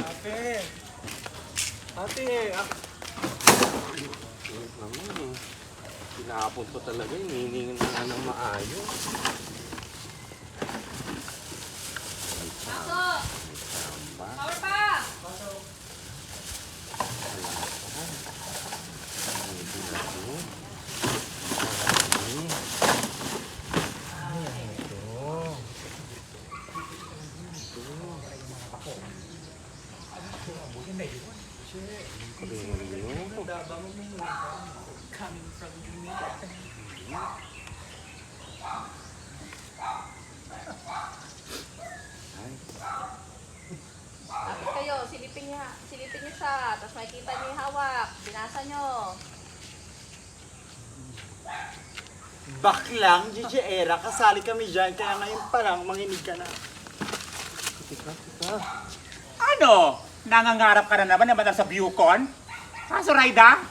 Ate! Ate! Naman, pinapon ko talaga, hinihingin na nga ng maayos. Pasok! Tamba. Power pa! Tapos kayo, silipin niyo siya. Tapos makikita niyo yung hawak. Binasa niyo. Baklang, Gigi Era, kasali kami dyan, kaya ngayon pa lang, manginig ka na. Tika. Ano? Nangangarap ka na naman sa Viewcon? Kaso, Raida,